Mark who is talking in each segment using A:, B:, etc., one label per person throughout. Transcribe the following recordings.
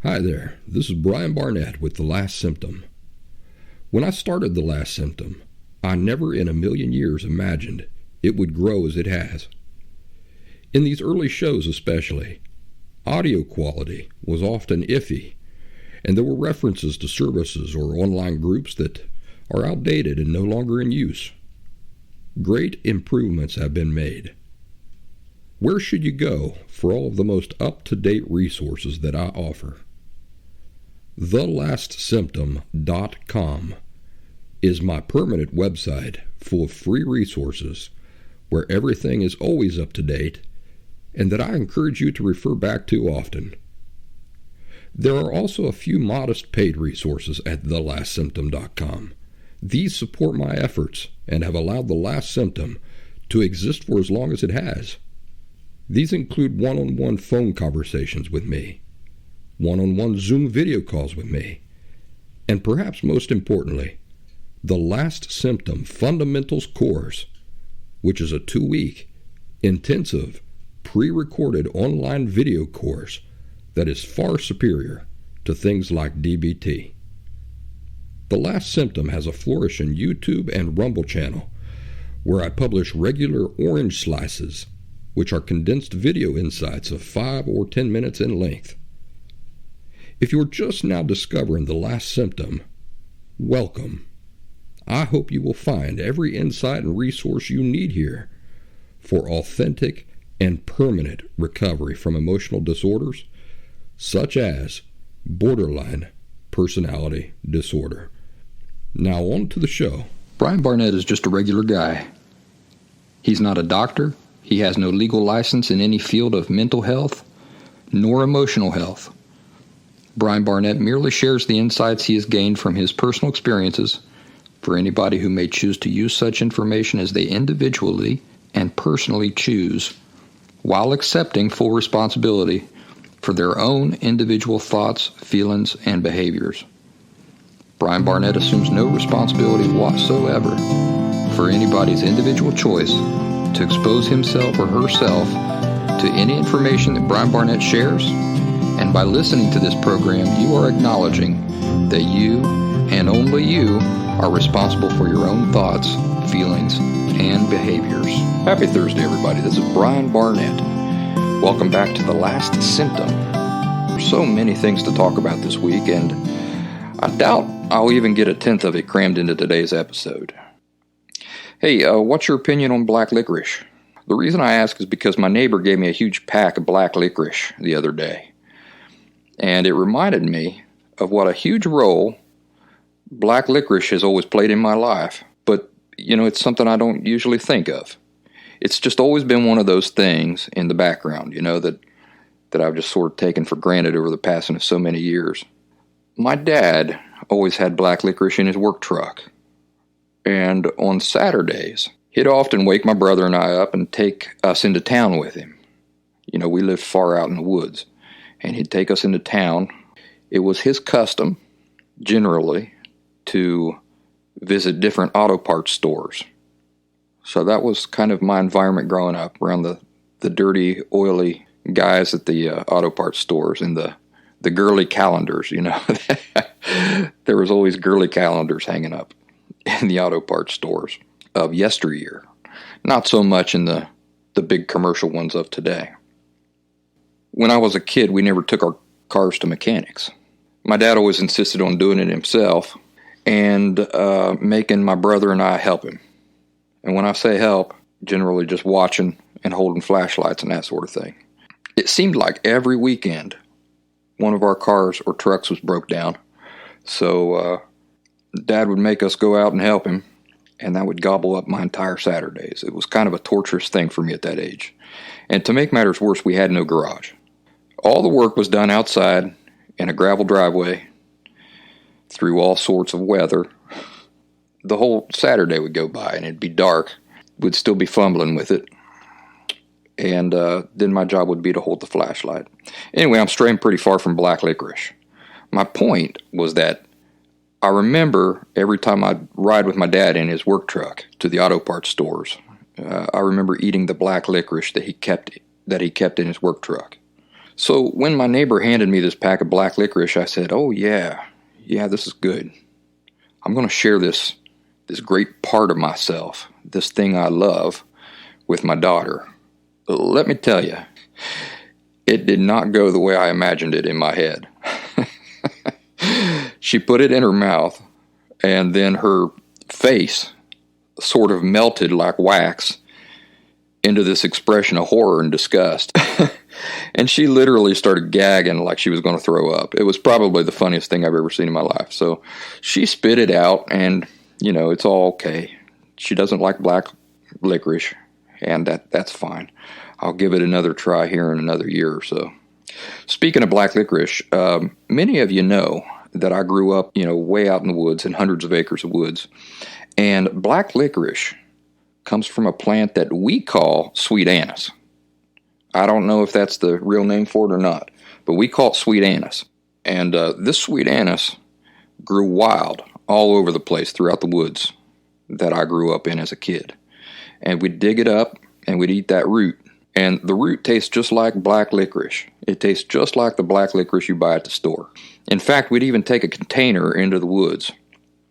A: Hi there, this is Brian Barnett with The Last Symptom. When I started The Last Symptom, I never in a million years imagined it would grow as it has. In these early shows especially, audio quality was often iffy, and there were references to services or online groups that are outdated and no longer in use. Great improvements have been made. Where should you go for all of the most up-to-date resources that I offer? TheLastSymptom.com is my permanent website full of free resources where everything is always up to date and that I encourage you to refer back to often. There are also a few modest paid resources at TheLastSymptom.com. These support my efforts and have allowed The Last Symptom to exist for as long as it has. These include one-on-one phone conversations with me, one-on-one Zoom video calls with me, and perhaps most importantly, the Last Symptom Fundamentals course, which is a 2-week, intensive, pre-recorded online video course that is far superior to things like DBT. The Last Symptom has a flourishing YouTube and Rumble channel where I publish regular orange slices, which are condensed video insights of 5 or 10 minutes in length. If you're just now discovering The Last Symptom, welcome. I hope you will find every insight and resource you need here for authentic and permanent recovery from emotional disorders such as borderline personality disorder. Now on to the show.
B: Brian Barnett is just a regular guy. He's not a doctor. He has no legal license in any field of mental health nor emotional health. Brian Barnett merely shares the insights he has gained from his personal experiences for anybody who may choose to use such information as they individually and personally choose, while accepting full responsibility for their own individual thoughts, feelings, and behaviors. Brian Barnett assumes no responsibility whatsoever for anybody's individual choice to expose himself or herself to any information that Brian Barnett shares, and by listening to this program, you are acknowledging that you, and only you, are responsible for your own thoughts, feelings, and behaviors. Happy Thursday, everybody. This is Brian Barnett. Welcome back to The Last Symptom. There's so many things to talk about this week, and I doubt I'll even get a tenth of it crammed into today's episode. Hey, what's your opinion on black licorice? The reason I ask is because my neighbor gave me a huge pack of black licorice the other day. And it reminded me of what a huge role black licorice has always played in my life. But, it's something I don't usually think of. It's just always been one of those things in the background, that I've just sort of taken for granted over the passing of so many years. My dad always had black licorice in his work truck. And on Saturdays, he'd often wake my brother and I up and take us into town with him. We lived far out in the woods. And he'd take us into town. It was his custom, generally, to visit different auto parts stores. So that was kind of my environment growing up, around the dirty, oily guys at the auto parts stores and the girly calendars, There was always girly calendars hanging up in the auto parts stores of yesteryear. Not so much in the big commercial ones of today. When I was a kid, we never took our cars to mechanics. My dad always insisted on doing it himself and making my brother and I help him. And when I say help, generally just watching and holding flashlights and that sort of thing. It seemed like every weekend one of our cars or trucks was broke down. So Dad would make us go out and help him, and that would gobble up my entire Saturdays. It was kind of a torturous thing for me at that age. And to make matters worse, we had no garage. All the work was done outside in a gravel driveway through all sorts of weather. The whole Saturday would go by and it'd be dark. We'd still be fumbling with it. And then my job would be to hold the flashlight. Anyway, I'm straying pretty far from black licorice. My point was that I remember every time I'd ride with my dad in his work truck to the auto parts stores, I remember eating the black licorice that he kept in his work truck. So when my neighbor handed me this pack of black licorice, I said, oh yeah, this is good. I'm going to share this great part of myself, this thing I love, with my daughter. Let me tell you, it did not go the way I imagined it in my head. She put it in her mouth, and then her face sort of melted like wax into this expression of horror and disgust. And she literally started gagging like she was going to throw up. It was probably the funniest thing I've ever seen in my life. So she spit it out, and, it's all okay. She doesn't like black licorice, and that's fine. I'll give it another try here in another year or so. Speaking of black licorice, many of you know that I grew up, way out in the woods, in hundreds of acres of woods. And black licorice comes from a plant that we call sweet anise. I don't know if that's the real name for it or not, but we call it sweet anise. And this sweet anise grew wild all over the place throughout the woods that I grew up in as a kid. And we'd dig it up and we'd eat that root. And the root tastes just like black licorice. It tastes just like the black licorice you buy at the store. In fact, we'd even take a container into the woods,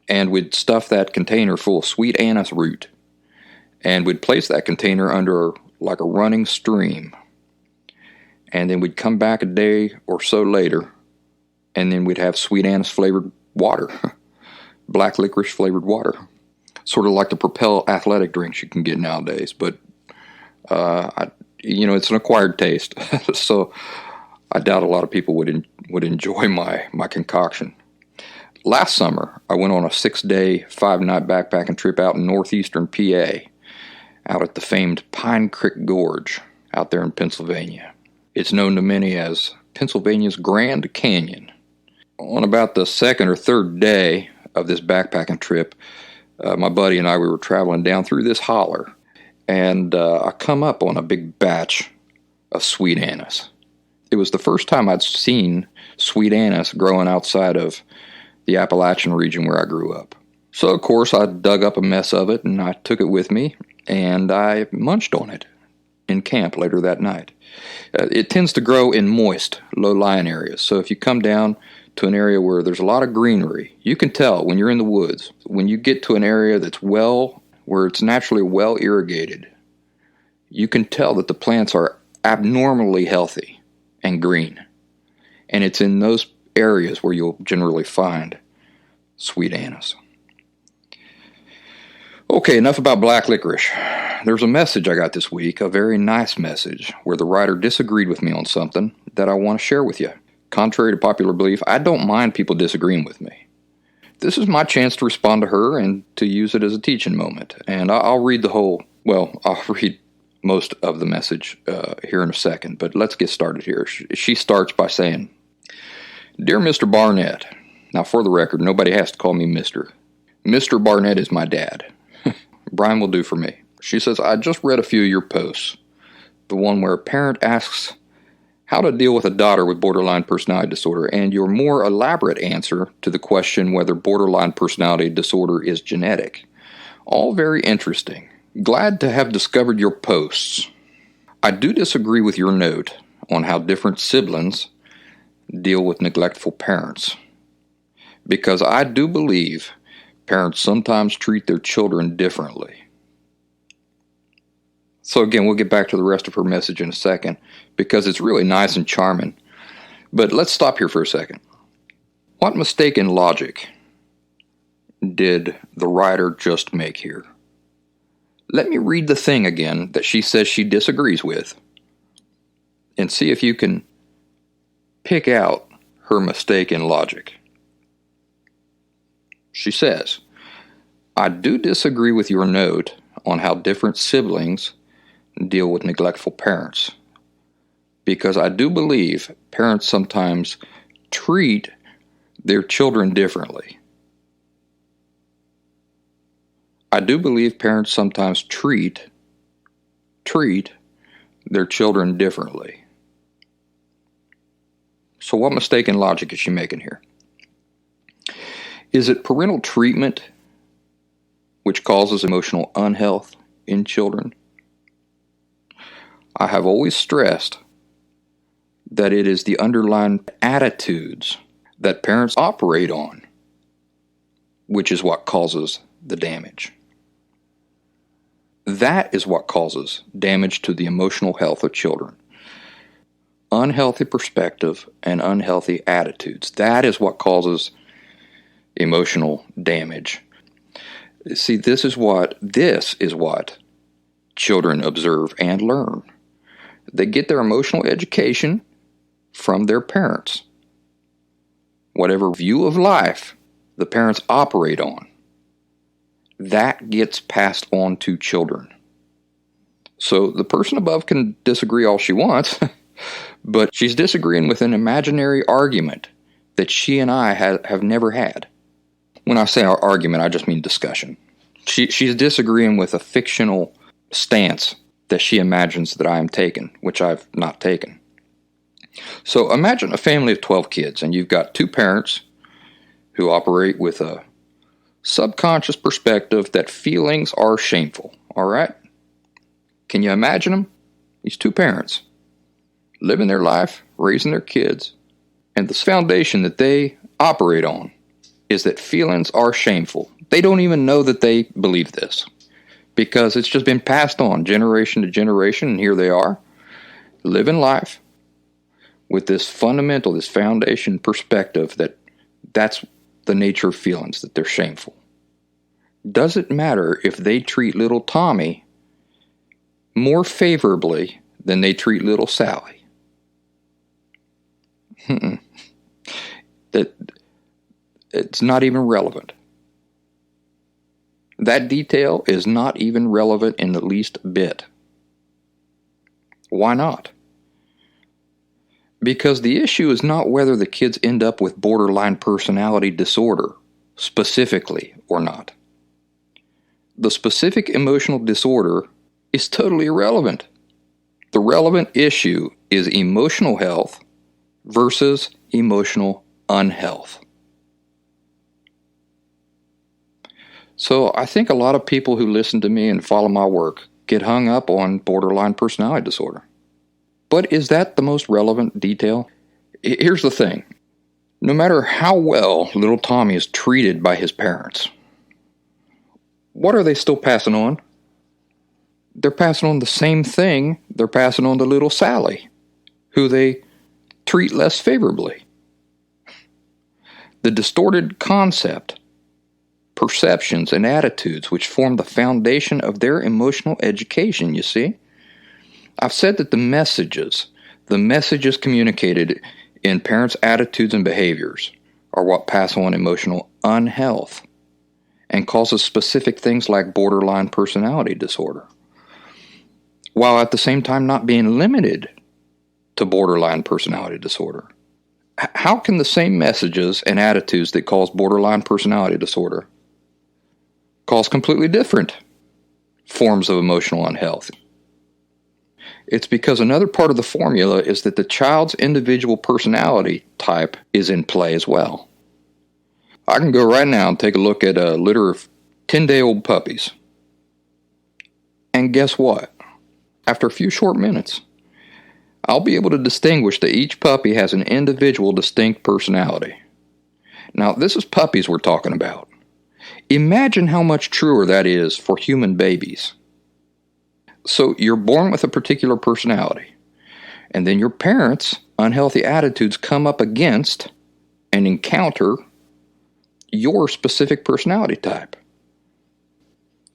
B: and we'd stuff that container full of sweet anise root. And we'd place that container under like a running stream. And then we'd come back a day or so later, and then we'd have sweet anise flavored water, black licorice flavored water. Sort of like the Propel athletic drinks you can get nowadays, but it's an acquired taste. So I doubt a lot of people would enjoy my concoction. Last summer, I went on a 6-day, 5-night backpacking trip out in northeastern PA, out at the famed Pine Creek Gorge out there in Pennsylvania. It's known to many as Pennsylvania's Grand Canyon. On about the second or third day of this backpacking trip, my buddy and I, we were traveling down through this holler, and I come up on a big batch of sweet anise. It was the first time I'd seen sweet anise growing outside of the Appalachian region where I grew up. So, of course, I dug up a mess of it, and I took it with me, and I munched on it in camp later that night. It tends to grow in moist, low-lying areas, so if you come down to an area where there's a lot of greenery, you can tell when you're in the woods. When you get to an area that's where it's naturally well irrigated, you can tell that the plants are abnormally healthy and green. And it's in those areas where you'll generally find sweet anise. Okay, enough about black licorice. There's a message I got this week, a very nice message, where the writer disagreed with me on something that I want to share with you. Contrary to popular belief, I don't mind people disagreeing with me. This is my chance to respond to her and to use it as a teaching moment. And I'll read I'll read most of the message here in a second, but let's get started here. She starts by saying, Dear Mr. Barnett, now for the record, nobody has to call me Mr. Mr. Barnett is my dad. Brian will do for me. She says, I just read a few of your posts. The one where a parent asks how to deal with a daughter with borderline personality disorder, and your more elaborate answer to the question whether borderline personality disorder is genetic. All very interesting. Glad to have discovered your posts. I do disagree with your note on how different siblings deal with neglectful parents, because I do believe parents sometimes treat their children differently. So again, we'll get back to the rest of her message in a second, because it's really nice and charming. But let's stop here for a second. What mistaken logic did the writer just make here? Let me read the thing again that she says she disagrees with, and see if you can pick out her mistaken logic. She says, I do disagree with your note on how different siblings deal with neglectful parents, because I do believe parents sometimes treat their children differently. I do believe parents sometimes treat their children differently. So what mistaken logic is she making here? Is it parental treatment which causes emotional unhealth in children? I have always stressed that it is the underlying attitudes that parents operate on, which is what causes the damage. That is what causes damage to the emotional health of children. Unhealthy perspective and unhealthy attitudes. That is what causes emotional damage. See, this is what children observe and learn. They get their emotional education from their parents. Whatever view of life the parents operate on, that gets passed on to children. So the person above can disagree all she wants, but she's disagreeing with an imaginary argument that she and I have never had. When I say argument, I just mean discussion. She's disagreeing with a fictional stance that she imagines that I am taking, which I've not taken. So imagine a family of 12 kids, and you've got two parents who operate with a subconscious perspective that feelings are shameful, all right? Can you imagine them? These two parents living their life, raising their kids, and the foundation that they operate on is that feelings are shameful. They don't even know that they believe this because it's just been passed on generation to generation, and here they are living life with this fundamental, this foundation perspective that's the nature of feelings, that they're shameful. Does it matter if they treat little Tommy more favorably than they treat little Sally? That it's not even relevant. That detail is not even relevant in the least bit. Why not? Because the issue is not whether the kids end up with borderline personality disorder, specifically or not. The specific emotional disorder is totally irrelevant. The relevant issue is emotional health versus emotional unhealth. So I think a lot of people who listen to me and follow my work get hung up on borderline personality disorder. But is that the most relevant detail? Here's the thing. No matter how well little Tommy is treated by his parents, what are they still passing on? They're passing on the same thing they're passing on to little Sally, who they treat less favorably. The distorted concept, perceptions, and attitudes which form the foundation of their emotional education, you see? I've said that the messages communicated in parents' attitudes and behaviors are what pass on emotional unhealth and causes specific things like borderline personality disorder, while at the same time not being limited to borderline personality disorder. How can the same messages and attitudes that cause borderline personality disorder cause completely different forms of emotional unhealth? It's because another part of the formula is that the child's individual personality type is in play as well. I can go right now and take a look at a litter of 10-day-old puppies. And guess what? After a few short minutes, I'll be able to distinguish that each puppy has an individual distinct personality. Now, this is puppies we're talking about. Imagine how much truer that is for human babies. So you're born with a particular personality, and then your parents' unhealthy attitudes come up against and encounter your specific personality type.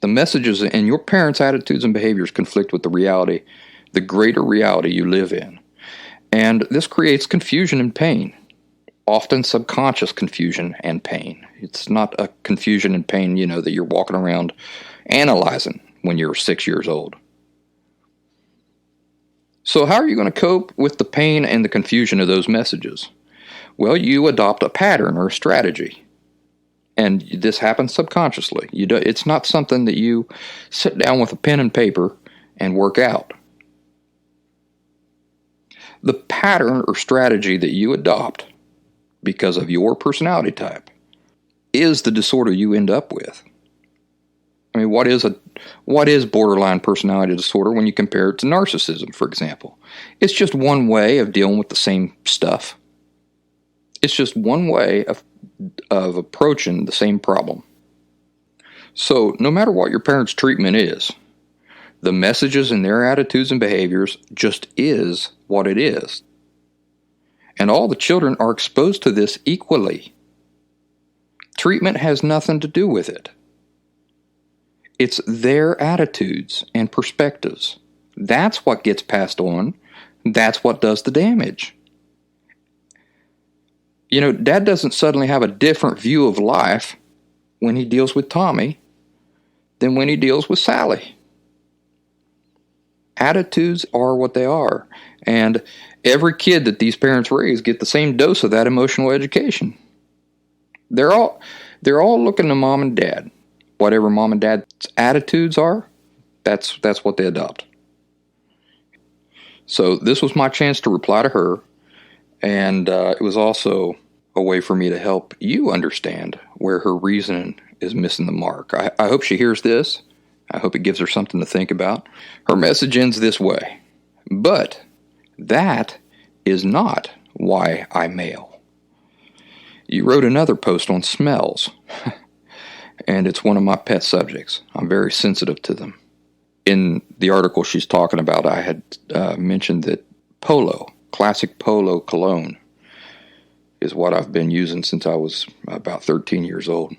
B: The messages in your parents' attitudes and behaviors conflict with the reality, the greater reality you live in. And this creates confusion and pain, often subconscious confusion and pain. It's not a confusion and pain, that you're walking around analyzing when you're 6 years old. So how are you going to cope with the pain and the confusion of those messages? Well, you adopt a pattern or a strategy. And this happens subconsciously. It's not something that you sit down with a pen and paper and work out. The pattern or strategy that you adopt because of your personality type is the disorder you end up with. I mean, what is what is borderline personality disorder when you compare it to narcissism, for example? It's just one way of dealing with the same stuff. It's just one way of approaching the same problem. So no matter what your parents' treatment is, the messages in their attitudes and behaviors just is what it is. And all the children are exposed to this equally. Treatment has nothing to do with it. It's their attitudes and perspectives. That's what gets passed on. That's what does the damage. You know, Dad doesn't suddenly have a different view of life when he deals with Tommy than when he deals with Sally. Attitudes are what they are. And every kid that these parents raise get the same dose of that emotional education. They're all looking to mom and dad. Whatever mom and dad's attitudes are, that's what they adopt. So this was my chance to reply to her, and it was also a way for me to help you understand where her reasoning is missing the mark. I hope she hears this. I hope it gives her something to think about. Her message ends this way: but that is not why I mail. You wrote another post on smells. And it's one of my pet subjects. I'm very sensitive to them. In the article she's talking about, I had mentioned that classic Polo cologne, is what I've been using since I was about 13 years old.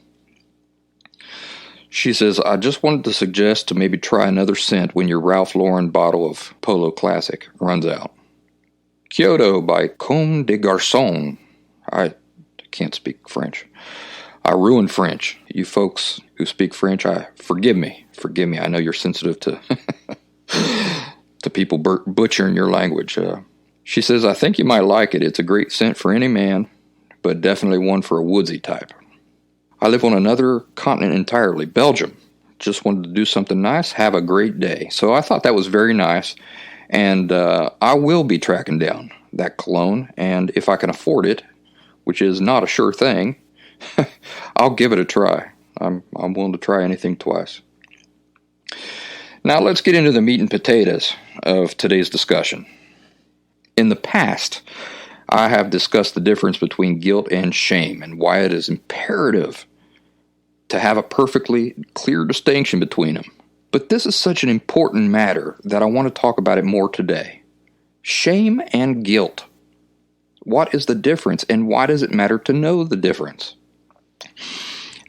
B: She says, I just wanted to suggest to maybe try another scent when your Ralph Lauren bottle of Polo Classic runs out. Kyoto by Comme des Garçons. I can't speak French. I ruin French. You folks who speak French, forgive me. Forgive me. I know you're sensitive to to people butchering your language. She says, I think you might like it. It's a great scent for any man, but definitely one for a woodsy type. I live on another continent entirely, Belgium. Just wanted to do something nice. Have a great day. So I thought that was very nice, and I will be tracking down that cologne, and if I can afford it, which is not a sure thing, I'll give it a try. I'm willing to try anything twice. Now let's get into the meat and potatoes of today's discussion. In the past, I have discussed the difference between guilt and shame and why it is imperative to have a perfectly clear distinction between them. But this is such an important matter that I want to talk about it more today. Shame and guilt. What is the difference, and why does it matter to know the difference?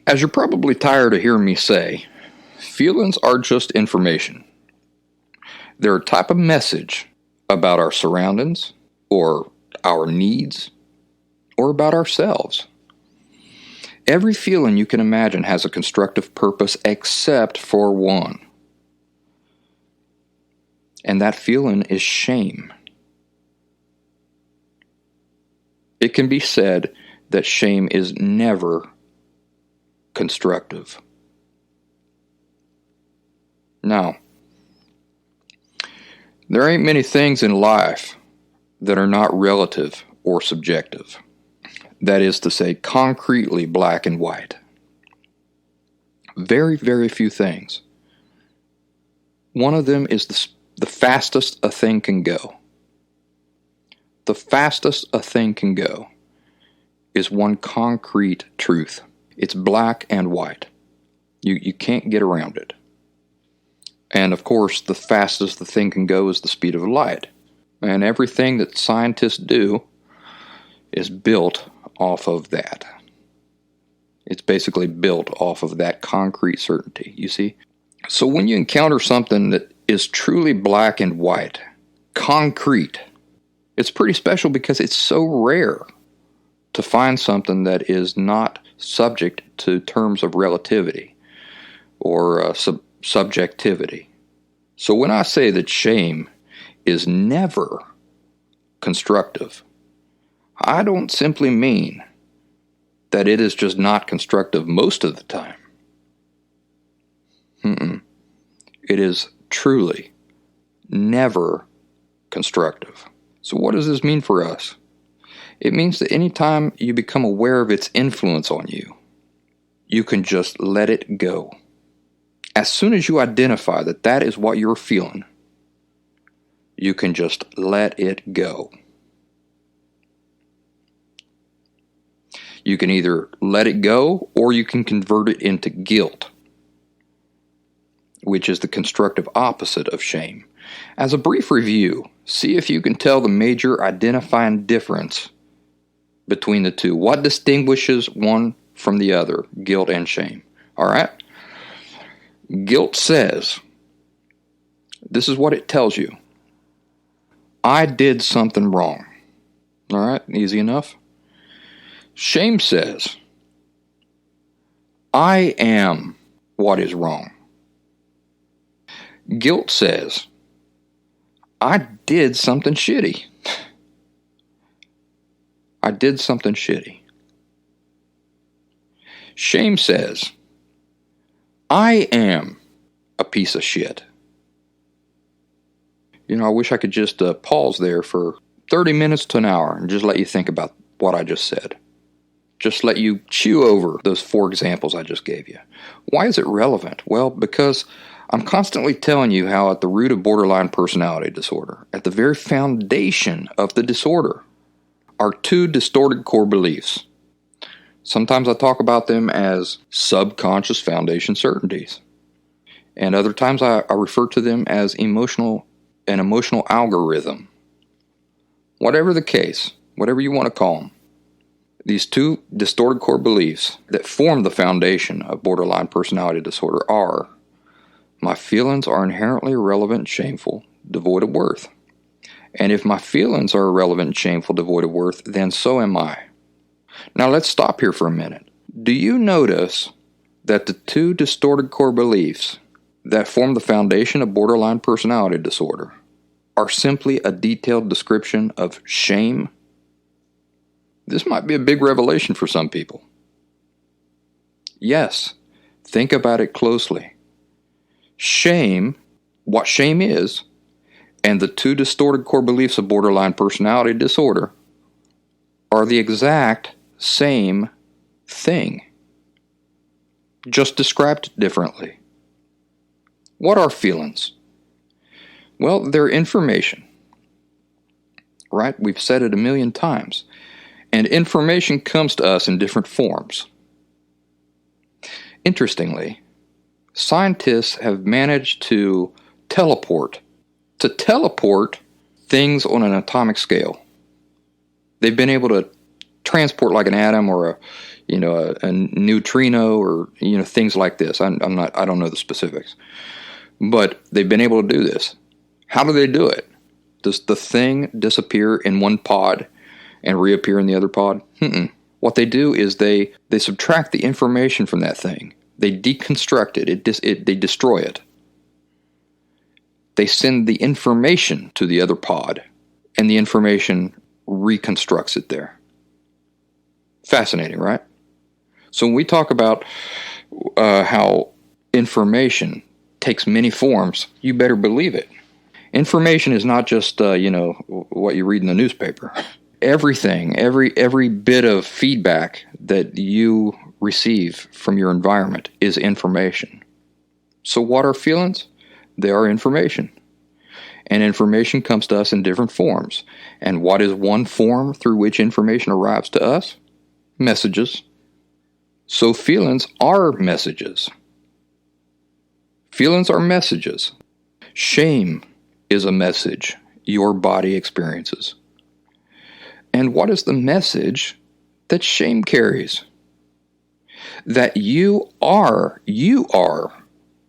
B: As you're probably tired of hearing me say, feelings are just information. They're a type of message about our surroundings, or our needs, or about ourselves. Every feeling you can imagine has a constructive purpose except for one. And that feeling is shame. It can be said that shame is never constructive. Now, there ain't many things in life that are not relative or subjective. That is to say, concretely black and white. Very, very few things. One of them is the fastest a thing can go. The fastest a thing can go is one concrete truth. It's black and white. You can't get around it. And of course, the fastest the thing can go is the speed of light. And everything that scientists do is built off of that. It's basically built off of that concrete certainty, you see? So when you encounter something that is truly black and white, concrete, it's pretty special because it's so rare to find something that is not subject to terms of relativity or subjectivity. So when I say that shame is never constructive, I don't simply mean that it is just not constructive most of the time. It is truly never constructive. So what does this mean for us? It means that anytime you become aware of its influence on you, you can just let it go. As soon as you identify that that is what you're feeling, you can just let it go. You can either let it go or you can convert it into guilt, which is the constructive opposite of shame. As a brief review, see if you can tell the major identifying difference between the two. What distinguishes one from the other, guilt and shame? All right? Guilt says, this is what it tells you. I did something wrong. All right? Easy enough. Shame says, I am what is wrong. Guilt says, I did something shitty. I did something shitty. Shame says, I am a piece of shit. You know, I wish I could just pause there for 30 minutes to an hour and just let you think about what I just said. Just let you chew over those 4 examples I just gave you. Why is it relevant? Well, because I'm constantly telling you how at the root of borderline personality disorder, at the very foundation of the disorder, are 2 distorted core beliefs. Sometimes I talk about them as subconscious foundation certainties. And other times I refer to them as an emotional algorithm. Whatever the case, whatever you want to call them, these 2 distorted core beliefs that form the foundation of borderline personality disorder are: my feelings are inherently irrelevant and shameful, devoid of worth. And if my feelings are irrelevant and shameful, devoid of worth, then so am I. Now let's stop here for a minute. Do you notice that the 2 distorted core beliefs that form the foundation of borderline personality disorder are simply a detailed description of shame? This might be a big revelation for some people. Yes, think about it closely. Shame, what shame is, and the 2 distorted core beliefs of borderline personality disorder are the exact same thing, just described differently. What are feelings? Well, they're information, right? We've said it a million times. And information comes to us in different forms. Interestingly, scientists have managed to teleport things on an atomic scale. They've been able to transport like an atom or a neutrino or things like this. I don't know the specifics, but they've been able to do this. How do they do it? Does the thing disappear in one pod and reappear in the other pod? What they do is they subtract the information from that thing. They deconstruct it. They destroy it. They send the information to the other pod, and the information reconstructs it there. Fascinating, right? So when we talk about how information takes many forms, you better believe it. Information is not just what you read in the newspaper. Everything, every bit of feedback that you receive from your environment is information. So what are feelings? They are information. And information comes to us in different forms. And what is one form through which information arrives to us? Messages. So feelings are messages. Feelings are messages. Shame is a message your body experiences. And what is the message that shame carries? That you are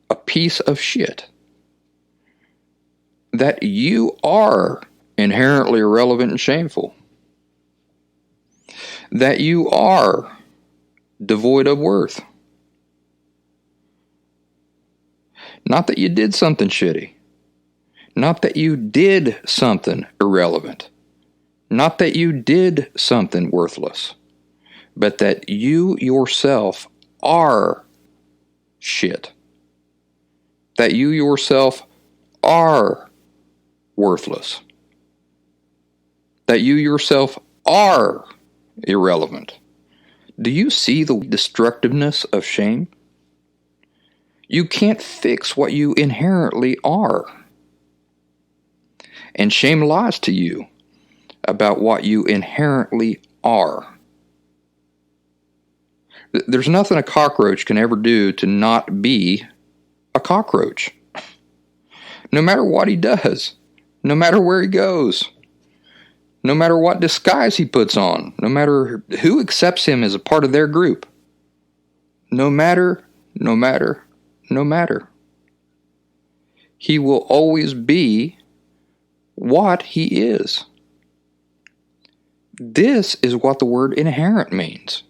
B: a piece of shit. That you are inherently irrelevant and shameful. That you are devoid of worth. Not that you did something shitty. Not that you did something irrelevant. Not that you did something worthless. But that you yourself are shit. That you yourself are worthless. That you yourself are irrelevant. Do you see the destructiveness of shame? You can't fix what you inherently are. And shame lies to you about what you inherently are. There's nothing a cockroach can ever do to not be a cockroach. No matter what he does, no matter where he goes, no matter what disguise he puts on, no matter who accepts him as a part of their group, no matter, he will always be what he is. This is what the word inherent means.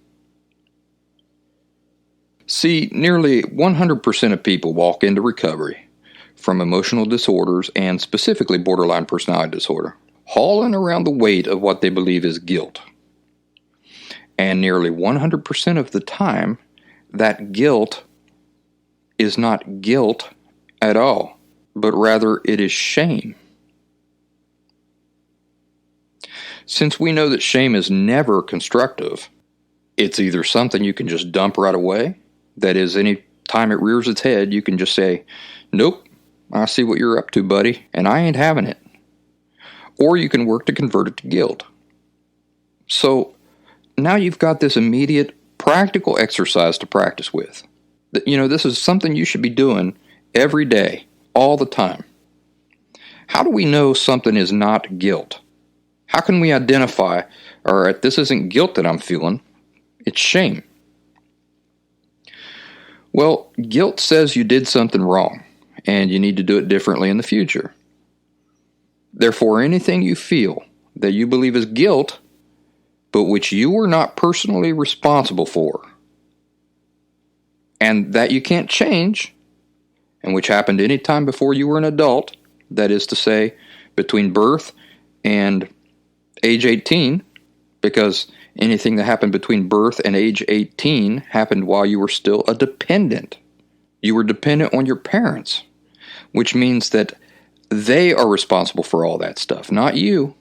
B: See, nearly 100% of people walk into recovery from emotional disorders and specifically borderline personality disorder, hauling around the weight of what they believe is guilt. And nearly 100% of the time, that guilt is not guilt at all, but rather it is shame. Since we know that shame is never constructive, it's either something you can just dump right away, that is, any time it rears its head, you can just say, nope, I see what you're up to, buddy, and I ain't having it. Or you can work to convert it to guilt. So now you've got this immediate, practical exercise to practice with. This is something you should be doing every day, all the time. How do we know something is not guilt? How can we identify, all right, this isn't guilt that I'm feeling, it's shame? Well, guilt says you did something wrong, and you need to do it differently in the future. Therefore, anything you feel that you believe is guilt, but which you were not personally responsible for, and that you can't change, and which happened any time before you were an adult, that is to say, between birth and age 18, because anything that happened between birth and age 18 happened while you were still a dependent. You were dependent on your parents, which means that they are responsible for all that stuff, not you.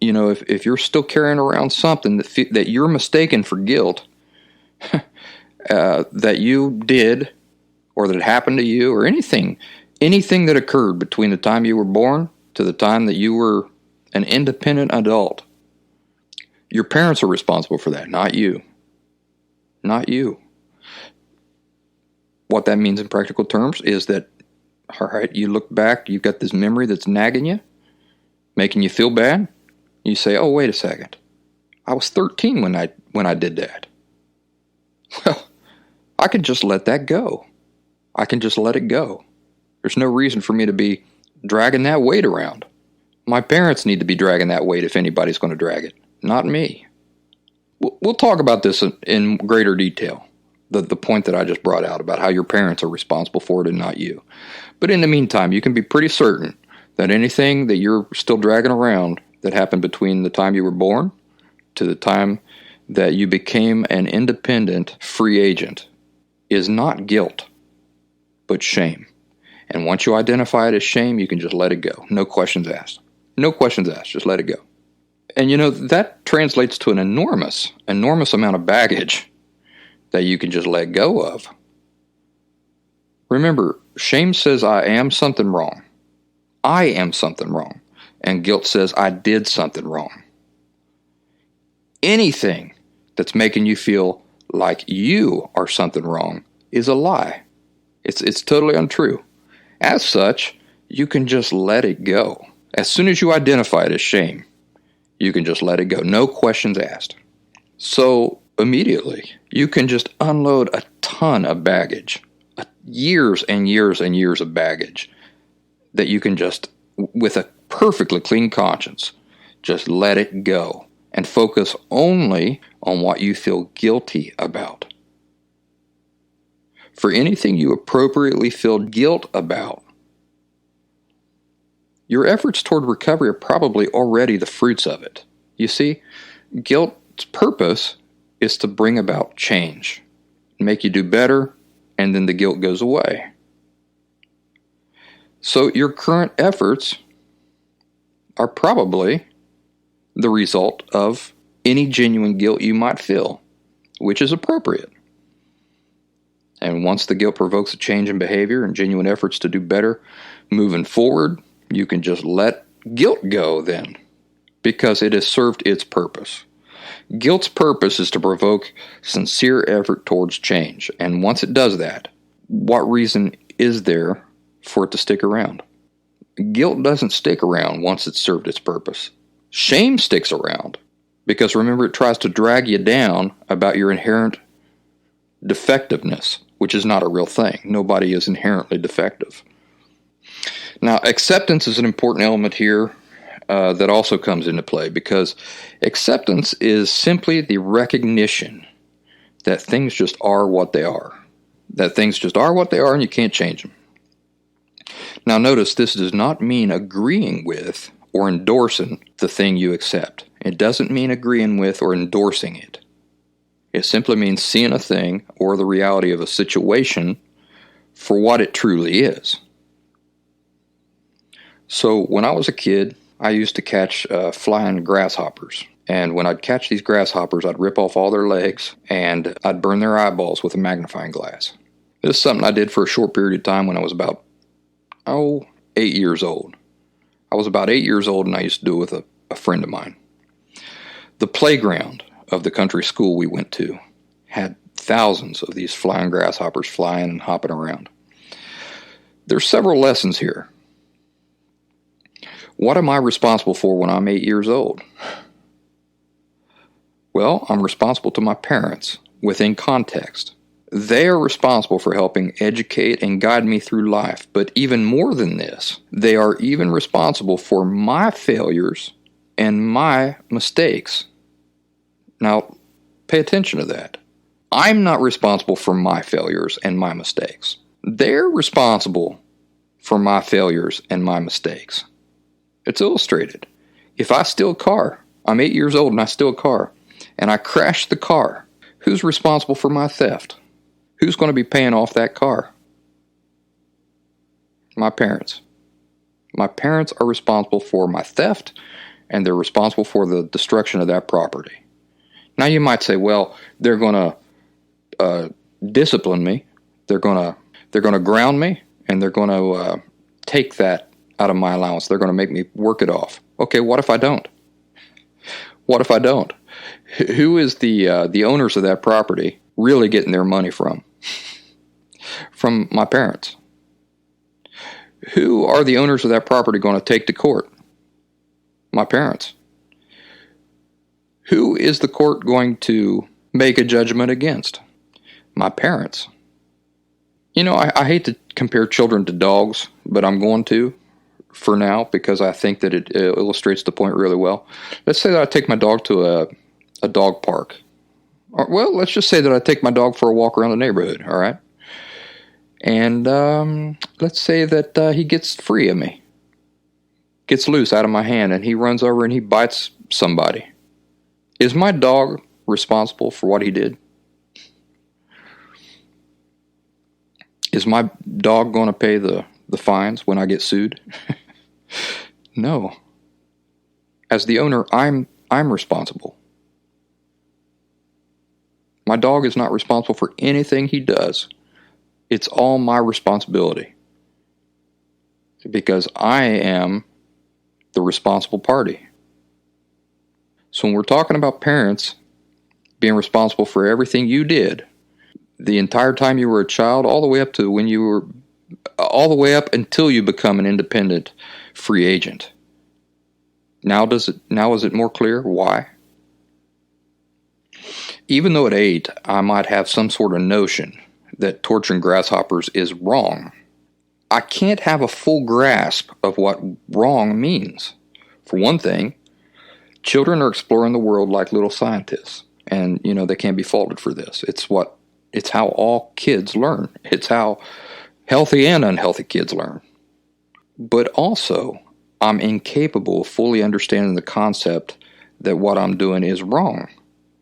B: If you're still carrying around something that you're mistaken for guilt, that you did, or that happened to you, or anything that occurred between the time you were born to the time that you were an independent adult, your parents are responsible for that, not you. Not you. What that means in practical terms is that, all right, you look back, you've got this memory that's nagging you, making you feel bad. You say, oh, wait a second. I was 13 when I did that. Well, I can just let that go. I can just let it go. There's no reason for me to be dragging that weight around. My parents need to be dragging that weight if anybody's going to drag it, not me. We'll talk about this in greater detail, the point that I just brought out about how your parents are responsible for it and not you. But in the meantime, you can be pretty certain that anything that you're still dragging around that happened between the time you were born to the time that you became an independent free agent is not guilt, but shame. And once you identify it as shame, you can just let it go. No questions asked. No questions asked. Just let it go. And that translates to an enormous amount of baggage that you can just let go of. Remember, shame says I am something wrong. I am something wrong. And guilt says I did something wrong. Anything that's making you feel like you are something wrong is a lie. It's totally untrue. As such, you can just let it go. As soon as you identify it as shame, you can just let it go. No questions asked. So immediately, you can just unload a ton of baggage, years and years and years of baggage that you can just, with a perfectly clean conscience, just let it go and focus only on what you feel guilty about. For anything you appropriately feel guilt about, your efforts toward recovery are probably already the fruits of it. You see, guilt's purpose is to bring about change, make you do better, and then the guilt goes away. So your current efforts are probably the result of any genuine guilt you might feel, which is appropriate. And once the guilt provokes a change in behavior and genuine efforts to do better moving forward, you can just let guilt go then, because it has served its purpose. Guilt's purpose is to provoke sincere effort towards change. And once it does that, what reason is there for it to stick around? Guilt doesn't stick around once it's served its purpose. Shame sticks around, because remember, it tries to drag you down about your inherent defectiveness, which is not a real thing. Nobody is inherently defective. Now, acceptance is an important element here that also comes into play, because acceptance is simply the recognition that things just are what they are. That things just are what they are and you can't change them. Now, notice this does not mean agreeing with or endorsing the thing you accept. It doesn't mean agreeing with or endorsing it. It simply means seeing a thing or the reality of a situation for what it truly is. So when I was a kid, I used to catch flying grasshoppers. And when I'd catch these grasshoppers, I'd rip off all their legs and I'd burn their eyeballs with a magnifying glass. This is something I did for a short period of time when I was about, 8 years old. I was about 8 years old and I used to do it with a friend of mine. The playground of the country school we went to had thousands of these flying grasshoppers flying and hopping around. There's several lessons here. What am I responsible for when I'm 8 years old? Well, I'm responsible to my parents within context. They are responsible for helping educate and guide me through life. But even more than this, they are even responsible for my failures and my mistakes. Now, pay attention to that. I'm not responsible for my failures and my mistakes. They're responsible for my failures and my mistakes. It's illustrated. If I steal a car, I'm 8 years old and I steal a car, and I crash the car, who's responsible for my theft? Who's going to be paying off that car? My parents. My parents are responsible for my theft, and they're responsible for the destruction of that property. Now you might say, well, they're going to discipline me. They're going to ground me, and they're going to take that out of my allowance. They're going to make me work it off. Okay, what if I don't? What if I don't? Who is the owners of that property really getting their money from? From my parents. Who are the owners of that property going to take to court? My parents. Who is the court going to make a judgment against? My parents. You know, I hate to compare children to dogs, but I'm going to for now because I think that it illustrates the point really well. Let's say that I take my dog to a dog park. Or, well, let's just say that I take my dog for a walk around the neighborhood, all right? And let's say that he gets free of me, gets loose out of my hand, and he runs over and he bites somebody. Is my dog responsible for what he did? Is my dog going to pay the fines when I get sued? No. As the owner, I'm responsible. My dog is not responsible for anything he does. It's all my responsibility. Because I am the responsible party. So when we're talking about parents being responsible for everything you did, the entire time you were a child, all the way up until you become an independent free agent. Now is it more clear why? Even though at 8, I might have some sort of notion that torturing grasshoppers is wrong, I can't have a full grasp of what wrong means. For one thing, children are exploring the world like little scientists, and they can't be faulted for this. It's how all kids learn. It's how healthy and unhealthy kids learn. But also, I'm incapable of fully understanding the concept that what I'm doing is wrong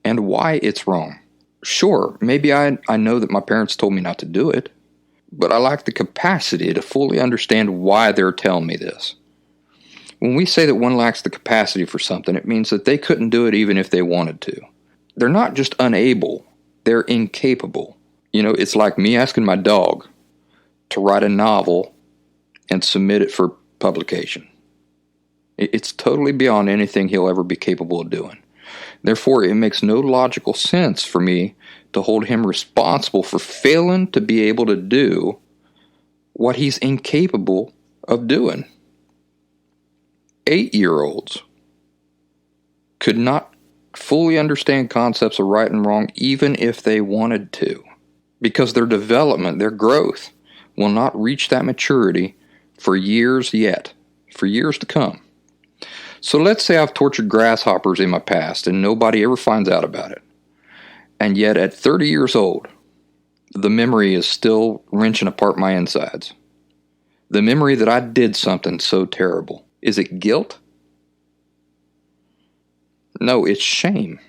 B: and why it's wrong. Sure, maybe I know that my parents told me not to do it, but I lack the capacity to fully understand why they're telling me this. When we say that one lacks the capacity for something, it means that they couldn't do it even if they wanted to. They're not just unable, they're incapable. It's like me asking my dog to write a novel and submit it for publication. It's totally beyond anything he'll ever be capable of doing. Therefore, it makes no logical sense for me to hold him responsible for failing to be able to do what he's incapable of doing. 8-year-olds could not fully understand concepts of right and wrong even if they wanted to, because their development, their growth, will not reach that maturity for years yet, for years to come. So let's say I've tortured grasshoppers in my past and nobody ever finds out about it. And yet at 30 years old, the memory is still wrenching apart my insides. The memory that I did something so terrible. Is it guilt? No, it's shame.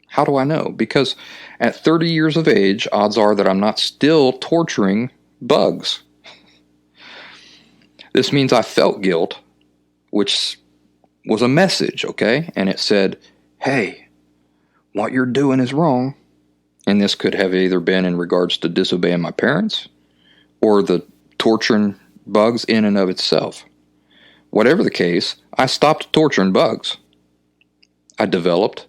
B: How do I know? Because at 30 years of age, odds are that I'm not still torturing bugs. This means I felt guilt, which was a message, okay? And it said, hey, what you're doing is wrong. And this could have either been in regards to disobeying my parents or the torturing bugs in and of itself. Whatever the case, I stopped torturing bugs. I developed,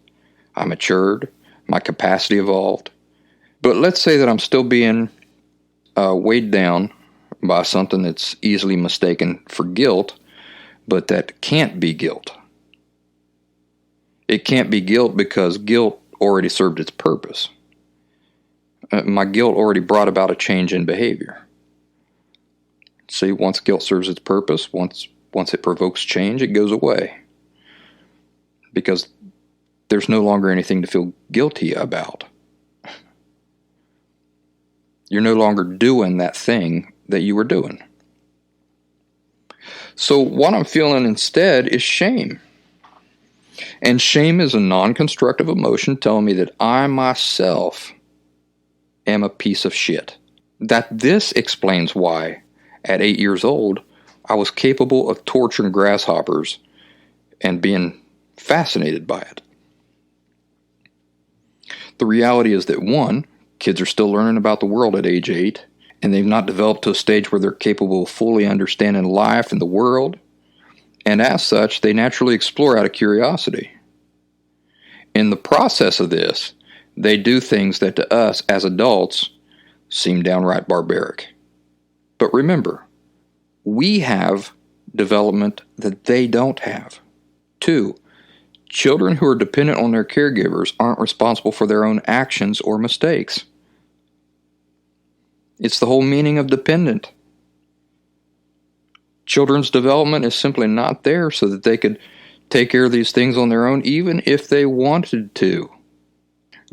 B: I matured, my capacity evolved. But let's say that I'm still being weighed down by something that's easily mistaken for guilt, but that can't be guilt. It can't be guilt because guilt already served its purpose. My guilt already brought about a change in behavior. See, once guilt serves its purpose, once it provokes change, it goes away. Because there's no longer anything to feel guilty about. You're no longer doing that thing that you were doing. So what I'm feeling instead is shame. And shame is a non-constructive emotion telling me that I myself am a piece of shit. That this explains why, at 8 years old, I was capable of torturing grasshoppers and being fascinated by it. The reality is that 1, kids are still learning about the world at age 8, and they've not developed to a stage where they're capable of fully understanding life and the world, and as such, they naturally explore out of curiosity. In the process of this, they do things that to us as adults seem downright barbaric. But remember, we have development that they don't have. 2, children who are dependent on their caregivers aren't responsible for their own actions or mistakes. It's the whole meaning of dependent. Children's development is simply not there so that they could take care of these things on their own, even if they wanted to.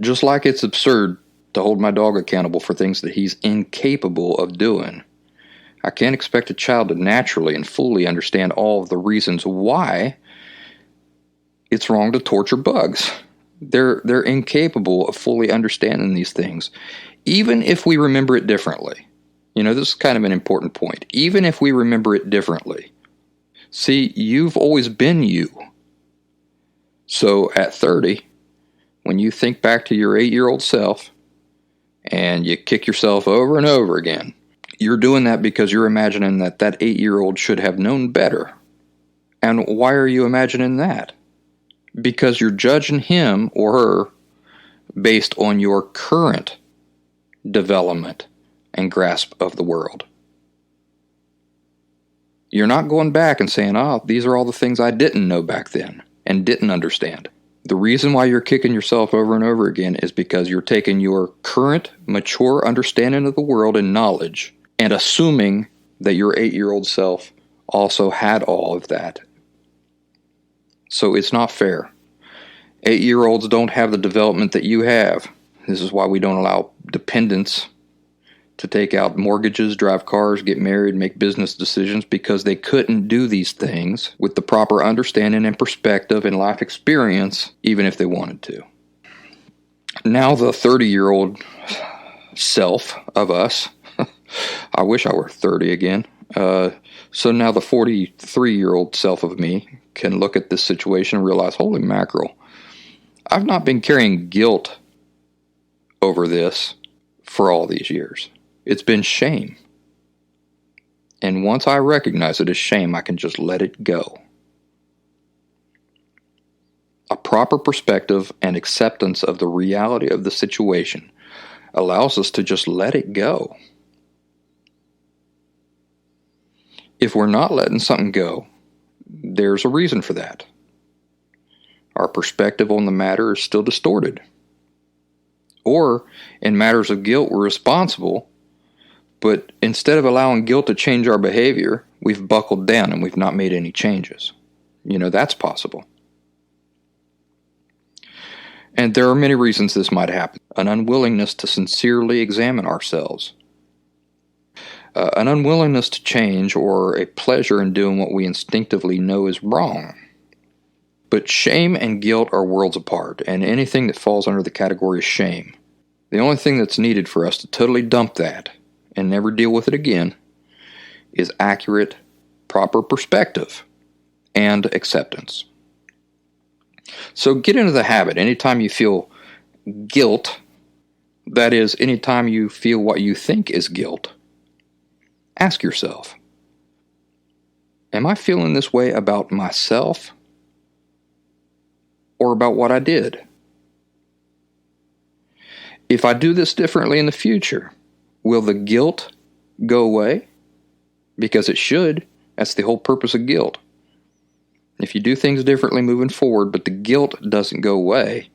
B: Just like it's absurd to hold my dog accountable for things that he's incapable of doing, I can't expect a child to naturally and fully understand all of the reasons why it's wrong to torture bugs. They're incapable of fully understanding these things, even if we remember it differently. This is kind of an important point. Even if we remember it differently. See, you've always been you. So at 30, when you think back to your 8-year-old self and you kick yourself over and over again, you're doing that because you're imagining that 8-year-old should have known better. And why are you imagining that? Because you're judging him or her based on your current development and grasp of the world. You're not going back and saying, these are all the things I didn't know back then and didn't understand. The reason why you're kicking yourself over and over again is because you're taking your current mature understanding of the world and knowledge and assuming that your 8-year-old self also had all of that. So it's not fair. 8-year-olds don't have the development that you have. This is why we don't allow dependents to take out mortgages, drive cars, get married, make business decisions, because they couldn't do these things with the proper understanding and perspective and life experience, even if they wanted to. Now the 30-year-old self of us, I wish I were 30 again. So now the 43-year-old self of me can look at this situation and realize, holy mackerel, I've not been carrying guilt over this for all these years. It's been shame. And once I recognize it as shame, I can just let it go. A proper perspective and acceptance of the reality of the situation allows us to just let it go. If we're not letting something go, there's a reason for that. Our perspective on the matter is still distorted. Or, in matters of guilt, we're responsible, but instead of allowing guilt to change our behavior, we've buckled down and we've not made any changes. That's possible. And there are many reasons this might happen. An unwillingness to sincerely examine ourselves. An unwillingness to change, or a pleasure in doing what we instinctively know is wrong. But shame and guilt are worlds apart, and anything that falls under the category of shame, the only thing that's needed for us to totally dump that and never deal with it again is accurate, proper perspective and acceptance. So get into the habit. Anytime you feel guilt, that is, anytime you feel what you think is guilt, ask yourself, am I feeling this way about myself or about what I did? If I do this differently in the future, will the guilt go away? Because it should. That's the whole purpose of guilt. If you do things differently moving forward, but the guilt doesn't go away,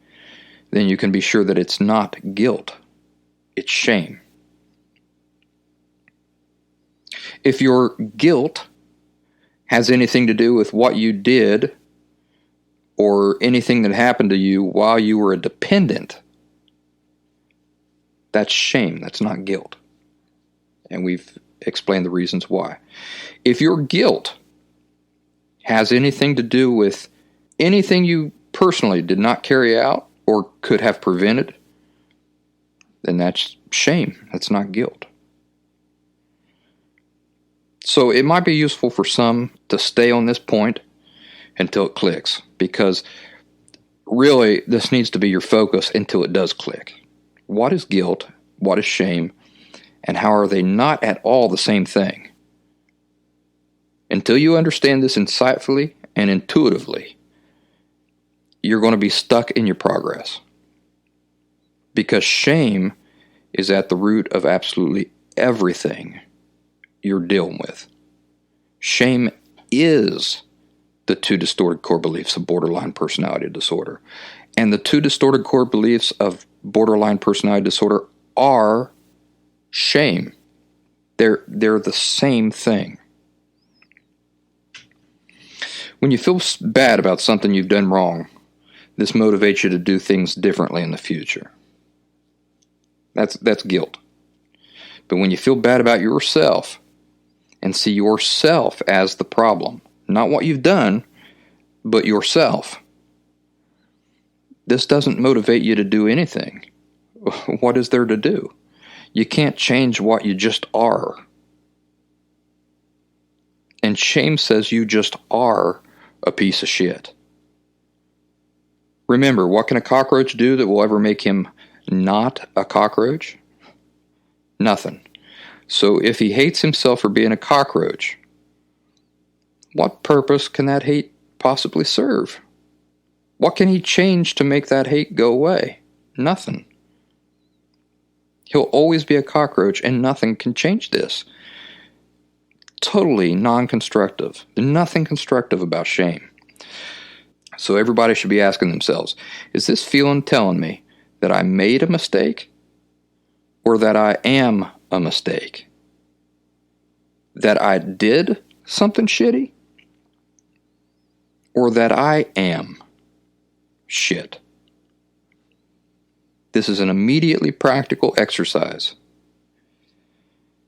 B: then you can be sure that it's not guilt. It's shame. If your guilt has anything to do with what you did or anything that happened to you while you were a dependent, that's shame. That's not guilt. And we've explained the reasons why. If your guilt has anything to do with anything you personally did not carry out or could have prevented, then that's shame. That's not guilt. So it might be useful for some to stay on this point until it clicks, because really this needs to be your focus until it does click. What is guilt? What is shame? And how are they not at all the same thing? Until you understand this insightfully and intuitively, you're going to be stuck in your progress. Because shame is at the root of absolutely everything you're dealing with. Shame is the two distorted core beliefs of borderline personality disorder. And the two distorted core beliefs of borderline personality disorder are shame. They're the same thing. When you feel bad about something you've done wrong, this motivates you to do things differently in the future. That's guilt. But when you feel bad about yourself and see yourself as the problem, not what you've done, but yourself, this doesn't motivate you to do anything. What is there to do? You can't change what you just are. And shame says you just are a piece of shit. Remember, what can a cockroach do that will ever make him not a cockroach? Nothing. So if he hates himself for being a cockroach, what purpose can that hate possibly serve? What can he change to make that hate go away? Nothing. He'll always be a cockroach, and nothing can change this. Totally non-constructive. There's nothing constructive about shame. So everybody should be asking themselves, is this feeling telling me that I made a mistake or that I am a mistake? That I did something shitty or that I am shit? This is an immediately practical exercise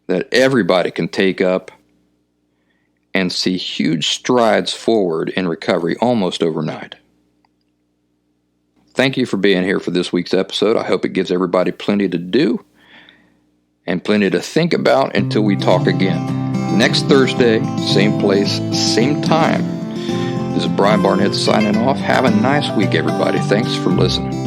B: that everybody can take up and see huge strides forward in recovery almost overnight. Thank you for being here for this week's episode. I hope it gives everybody plenty to do and plenty to think about until we talk again. Next Thursday, same place, same time. This is Brian Barnett signing off. Have a nice week, everybody. Thanks for listening.